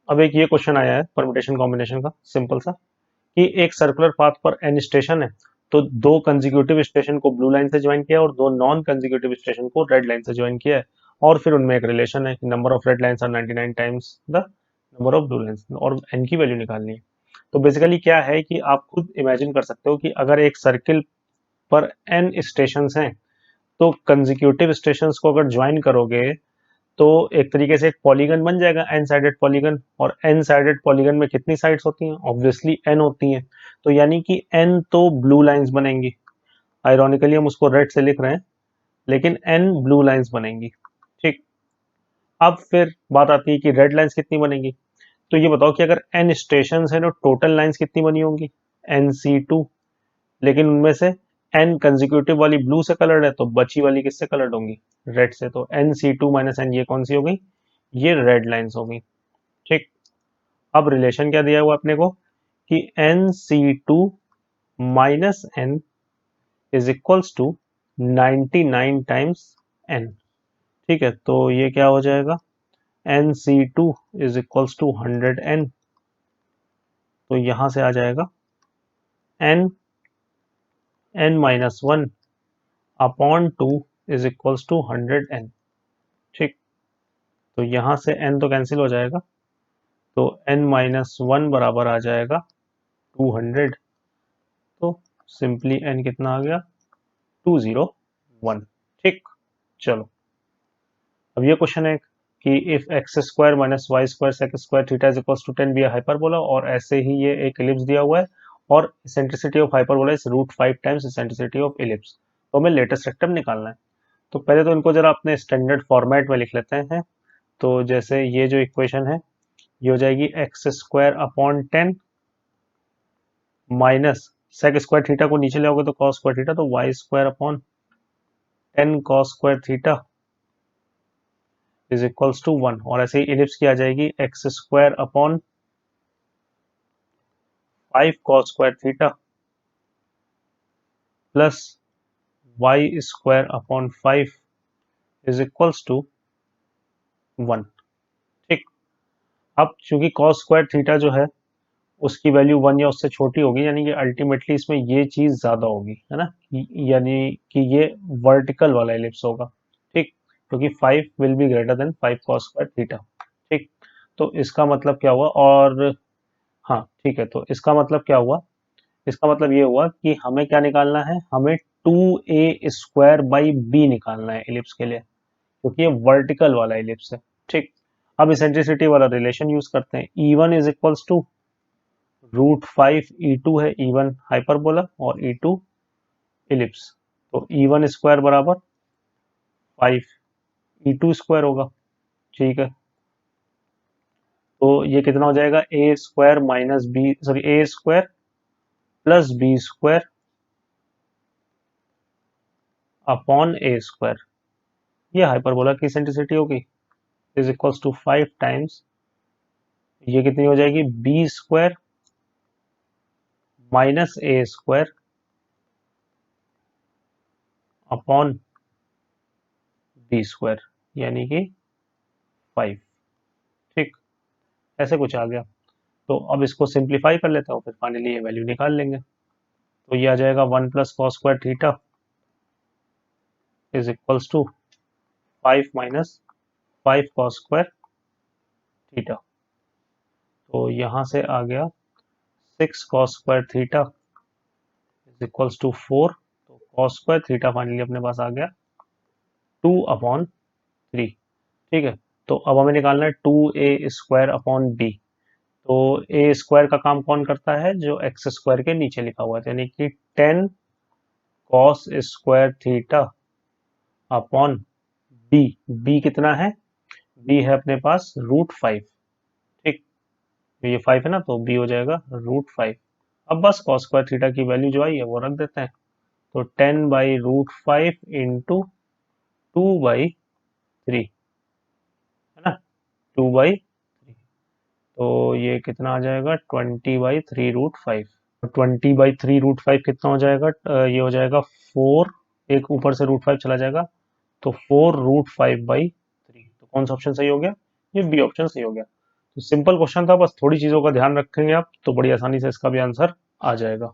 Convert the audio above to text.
अब एक ये क्वेश्चन आया है परम्यूटेशन कॉम्बिनेशन का, सिंपल सा, कि एक सर्कुलर पाथ पर एन स्टेशन है, तो दो कंजिक्यूटिव स्टेशन को ब्लू लाइन से ज्वाइन किया और दो नॉन कंजिक्यूटिव स्टेशन को रेड लाइन से ज्वाइन किया है, और फिर उनमें एक रिलेशन है कि number of red lines are 99 times the number of blue lines, और एन की वैल्यू निकालनी है। तो बेसिकली क्या है कि आप खुद इमेजिन कर सकते हो कि अगर एक सर्किल पर एन स्टेशन हैं, तो कंजिक्यूटिव स्टेशन को अगर ज्वाइन करोगे तो एक तरीके से एक पॉलीगन बन जाएगा, एन साइडेड पॉलीगन। और एन साइडेड पॉलीगन में कितनी साइड्स होती हैं? ऑब्वियसली एन होती हैं। तो यानी कि एन तो ब्लू लाइंस बनेंगी, आयरॉनिकली हम उसको रेड से लिख रहे हैं, लेकिन एन ब्लू लाइंस बनेंगी। ठीक। अब फिर बात आती है कि रेड लाइंस कितनी बनेंगी। तो ये बताओ कि अगर एन स्टेशन है तो टोटल लाइंस कितनी बनी होंगी? N C two. लेकिन उनमें से एन कंजिक्यूटिव वाली ब्लू से कलर्ड है, तो बची वाली किससे कलर्ड होंगी? रेड से। तो N C two minus N, ये कौन सी हो गई? ये रेड लाइंस हो गई। ठीक। अब रिलेशन क्या दिया हुआ अपने को कि N C two minus N is equals to 99 times N. ठीक है, तो ये क्या हो जाएगा? N C two is equals to 100 N. तो यहां से आ जाएगा N N minus one upon two is equals to 100 N. ठीक। तो यहां से एन तो कैंसिल हो जाएगा, तो एन माइनस वन बराबर आ जाएगा 200। तो सिंपली एन कितना आ गया? 201। ठीक। चलो, अब ये क्वेश्चन है कि if X square minus Y square sec square theta is equals to 10 be hyperbola, और ऐसे ही ये एक इलिप्स दिया हुआ है, और eccentricity of hyperbola is √5 times eccentricity of ellipse. तो हमें लेटेस्ट रेक्टम निकालना है। तो पहले तो इनको जरा अपने स्टैंडर्ड फॉर्मेट में लिख लेते हैं। तो जैसे ये जो इक्वेशन है, ये हो जाएगी X square upon 10 minus sec square theta को नीचे ले आओगे तो कॉस स्क्वायर थीटा, तो Y square upon 10 cos square theta is equals to 1। और ऐसे ही इलिप्स की आ जाएगी X square upon 5 cos square theta plus Y square upon 5 is equals to 1। ठीक। अब चूंकि कॉस स्क्वायर थीटा जो है उसकी वैल्यू 1 या उससे छोटी होगी, यानी कि अल्टीमेटली इसमें ये चीज ज्यादा होगी, है ना, यानी कि ये वर्टिकल वाला इलिप्स होगा। ठीक। क्योंकि 5 will be greater than 5 cos square theta. ठीक। तो इसका मतलब क्या हुआ? और हाँ ठीक है, तो इसका मतलब क्या हुआ? इसका मतलब ये हुआ कि हमें क्या निकालना है? हमें 2a² बाई बी निकालना है इलिप्स के लिए, क्योंकि ये वर्टिकल वाला इलिप्स है। ठीक। अब इसेंट्रिसिटी वाला रिलेशन यूज करते हैं। E1 is equals to √5 E2 है, E1 हाइपरबोला और E2 इलिप्स। तो E1 स्क्वायर बराबर 5 E2 स्क्वायर होगा। ठीक है, तो ये कितना हो जाएगा? A square minus B, sorry, A square plus B square upon A square, ये हाइपरबोला की इसेंट्रिसिटी होगी, इज इक्वल्स टू 5 टाइम्स, ये कितनी हो जाएगी? B square minus A square upon B square, यानी कि 5। ठीक। ऐसे कुछ आ गया। तो अब इसको सिंप्लीफाई कर लेते हो, फिर फाइनली ये वैल्यू निकाल लेंगे। तो ये आ जाएगा 1 plus cos square theta is equals to 5 minus 5 cos square theta. तो यहाँ से आ गया 6 cos square theta is equals to 4। तो कॉस स्क्वायर थीटा फाइनली अपने पास आ गया 2/3। ठीक है, तो अब हमें निकालना है 2a² अपॉन बी। तो ए स्क्वायर का काम कौन करता है? जो एक्स स्क्वायर के नीचे लिखा हुआ है, यानी कि 10 cos square theta upon B. B कितना है? बी है अपने पास √5। ठीक। तो ये 5 है ना, तो बी हो जाएगा √5। अब बस कॉस स्क्वायर थीटा की वैल्यू जो आई है वो रख देते हैं। तो 10/√5 इंटू 2/3, है ना, 2/3। तो ये कितना आ जाएगा? 20/3√5। 20/3√5 कितना हो जाएगा? ये हो जाएगा 4, एक ऊपर से √5 चला जाएगा, तो 4√5/3। तो कौन सा ऑप्शन सही हो गया? ये बी ऑप्शन सही हो गया। सिंपल क्वेश्चन था, बस थोड़ी चीजों का ध्यान रखेंगे आप तो बड़ी आसानी से इसका भी आंसर आ जाएगा।